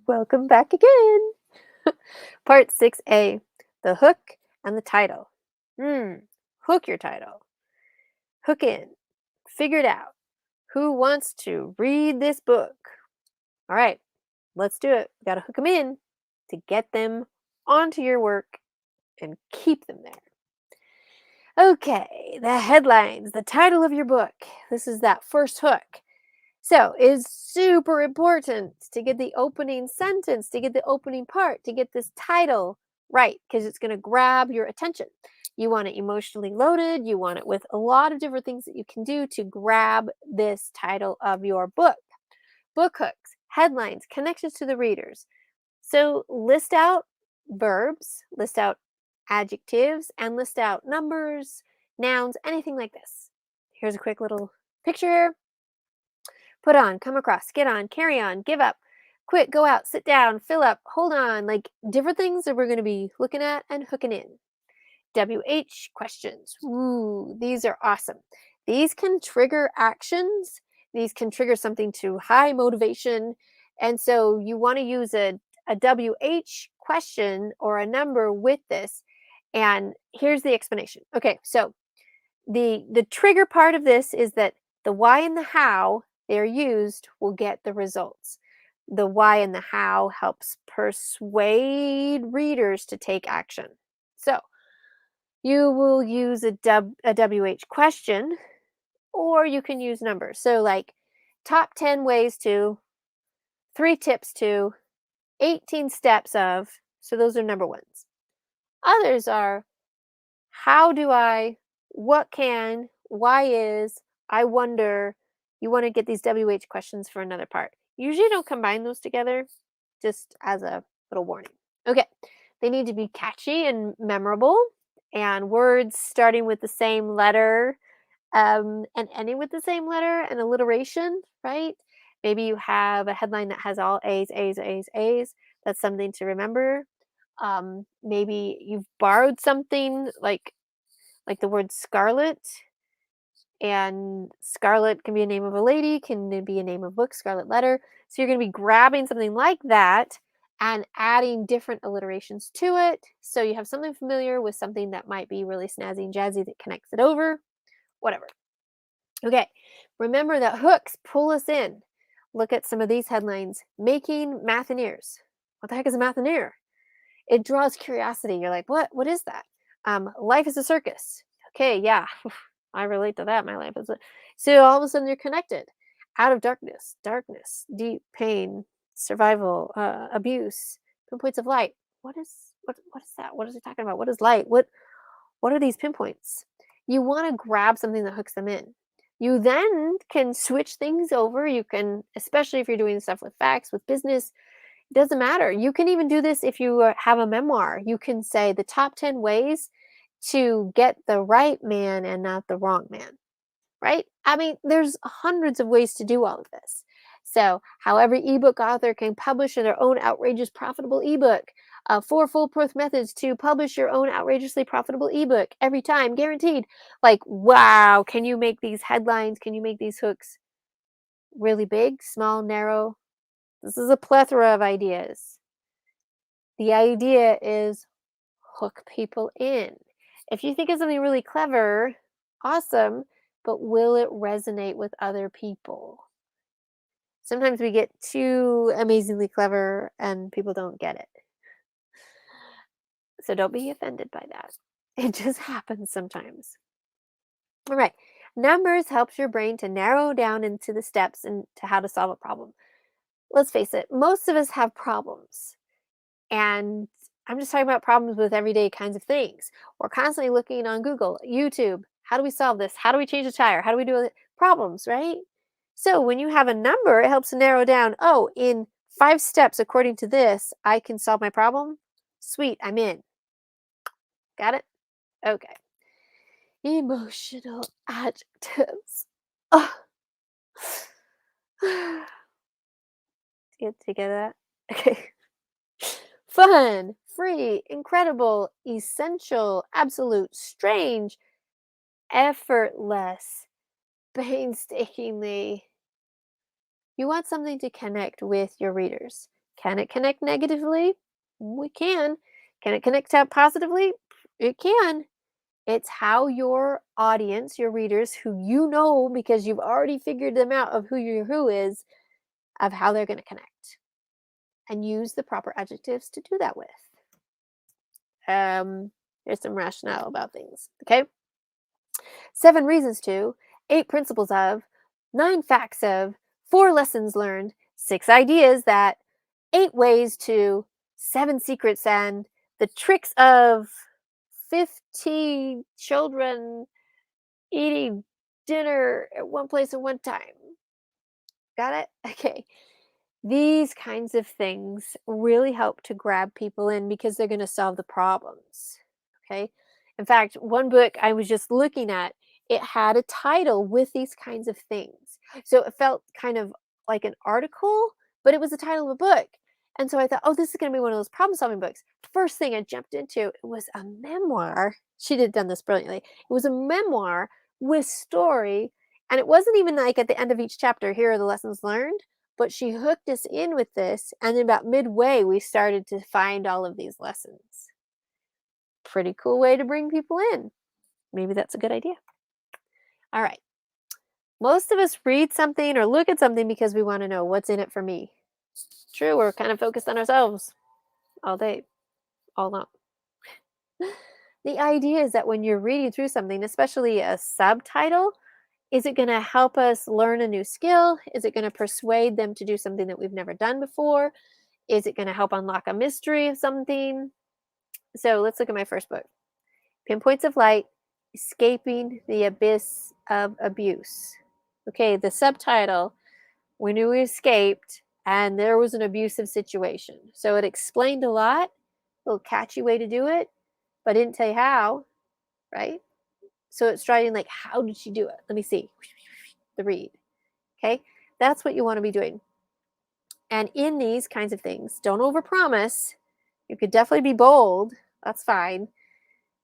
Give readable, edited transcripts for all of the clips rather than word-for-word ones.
Welcome back again. Part 6A, the hook and the title. Hook your title. Hook in. Figure it out. Who wants to read this book? All right, let's do it. We got to hook them in to get them onto your work and keep them there. Okay, the headlines, the title of your book. This is that first hook. So it's super important to get the opening sentence, to get the opening part, to get this title right, because it's going to grab your attention. You want it emotionally loaded. You want it with a lot of different things that you can do to grab this title of your book. Book hooks, headlines, connections to the readers. So list out verbs, list out adjectives, and list out numbers, nouns, anything like this. Here's a quick little picture here. Put on, come across, get on, carry on, give up, quit, go out, sit down, fill up, hold on, like different things that we're going to be looking at and hooking in. WH questions. Ooh, these are awesome. These can trigger actions. These can trigger something to high motivation. And so you want to use a WH question or a number with this. And here's the explanation. Okay, so the trigger part of this is that the why and the how they're used will get the results. The why and the how helps persuade readers to take action. So you will use a WH question, or you can use numbers. So like top 10 ways to, 3 tips to, 18 steps of. So those are number ones. Others are how do I, what can, why is, I wonder. You want to get these WH questions for another part. Usually don't combine those together, just as a little warning. Okay, they need to be catchy and memorable, and words starting with the same letter and ending with the same letter and alliteration, right? Maybe you have a headline that has all A's, A's, A's, A's. That's something to remember. Maybe you've borrowed something like the word scarlet, and scarlet can be a name of a lady, can be a name of book, scarlet letter. So you're going to be grabbing something like that and adding different alliterations to it, so you have something familiar with something that might be really snazzy and jazzy that connects it over, whatever. Okay, remember that hooks pull us in. Look at some of these headlines. Making Mathinaires. What the heck is a Mathinaire? It draws curiosity. You're like, what is that? Life is a circus. Okay, yeah, I relate to that. My life is a. So all of a sudden you're connected. Out of darkness, darkness, deep pain, survival, abuse, pinpoints of light. What is that? What is he talking about? What is light? What are these pinpoints? You want to grab something that hooks them in. You then can switch things over. You can, especially if you're doing stuff with facts, with business, it doesn't matter. You can even do this if you have a memoir. You can say the top 10 ways to get the right man and not the wrong man, right? I mean, there's hundreds of ways to do all of this. So, how every ebook author can publish their own outrageous profitable ebook. 4 foolproof methods to publish your own outrageously profitable ebook every time, guaranteed. Like, wow, can you make these headlines? Can you make these hooks really big, small, narrow? This is a plethora of ideas. The idea is hook people in. If you think of something really clever, awesome, but will it resonate with other people? Sometimes we get too amazingly clever and people don't get it. So don't be offended by that. It just happens sometimes. All right. Numbers helps your brain to narrow down into the steps and to how to solve a problem. Let's face it, most of us have problems. And I'm just talking about problems with everyday kinds of things. We're constantly looking on Google, YouTube. How do we solve this? How do we change a tire? How do we do it? Problems, right? So when you have a number, it helps to narrow down, oh, in 5 steps, according to this, I can solve my problem. Sweet, I'm in. Got it? Okay. Emotional adjectives. Oh. Get together. Okay. Fun, free, incredible, essential, absolute, strange, effortless, painstakingly. You want something to connect with your readers. Can it connect negatively? We can. Can it connect positively? It can. It's how your audience, your readers, who you know because you've already figured them out of who your who is, of how they're going to connect, and use the proper adjectives to do that with. There's some rationale about things. Okay. 7 reasons to, 8 principles of, 9 facts of, 4 lessons learned, 6 ideas that, 8 ways to, 7 secrets, and the tricks of 50 children eating dinner at one place at one time. Got it? Okay. These kinds of things really help to grab people in because they're going to solve the problems. Okay. In fact, one book I was just looking at, it had a title with these kinds of things. So it felt kind of like an article, but it was the title of a book. And so I thought, oh, this is going to be one of those problem solving books. First thing I jumped into, it was a memoir. She had done this brilliantly. It was a memoir with story. And it wasn't even like at the end of each chapter, here are the lessons learned, but she hooked us in with this, and then about midway, we started to find all of these lessons. Pretty cool way to bring people in. Maybe that's a good idea. All right. Most of us read something or look at something because we want to know what's in it for me. True, we're kind of focused on ourselves all day, all long. The idea is that when you're reading through something, especially a subtitle, is it going to help us learn a new skill? Is it going to persuade them to do something that we've never done before? Is it going to help unlock a mystery of something? So let's look at my first book, Pinpoints of Light, Escaping the Abyss of Abuse. Okay, the subtitle, we knew we escaped and there was an abusive situation. So it explained a lot, a little catchy way to do it, but didn't tell you how, right? So it's starting like, how did she do it? Let me see. The read. Okay, that's what you want to be doing. And in these kinds of things, don't overpromise. You could definitely be bold. That's fine.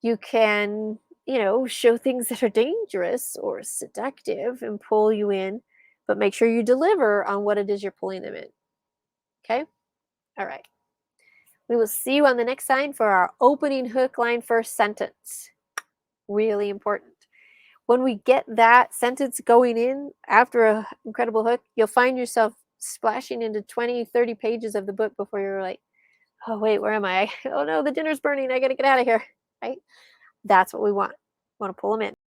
You can, show things that are dangerous or seductive and pull you in, but make sure you deliver on what it is you're pulling them in. Okay? All right. We will see you on the next sign for our opening hook line first sentence. Really important. When we get that sentence going in after an incredible hook, you'll find yourself splashing into 20, 30 pages of the book before you're like, oh, wait, where am I? Oh, no, the dinner's burning. I got to get out of here. Right? That's what we want. We want to pull them in.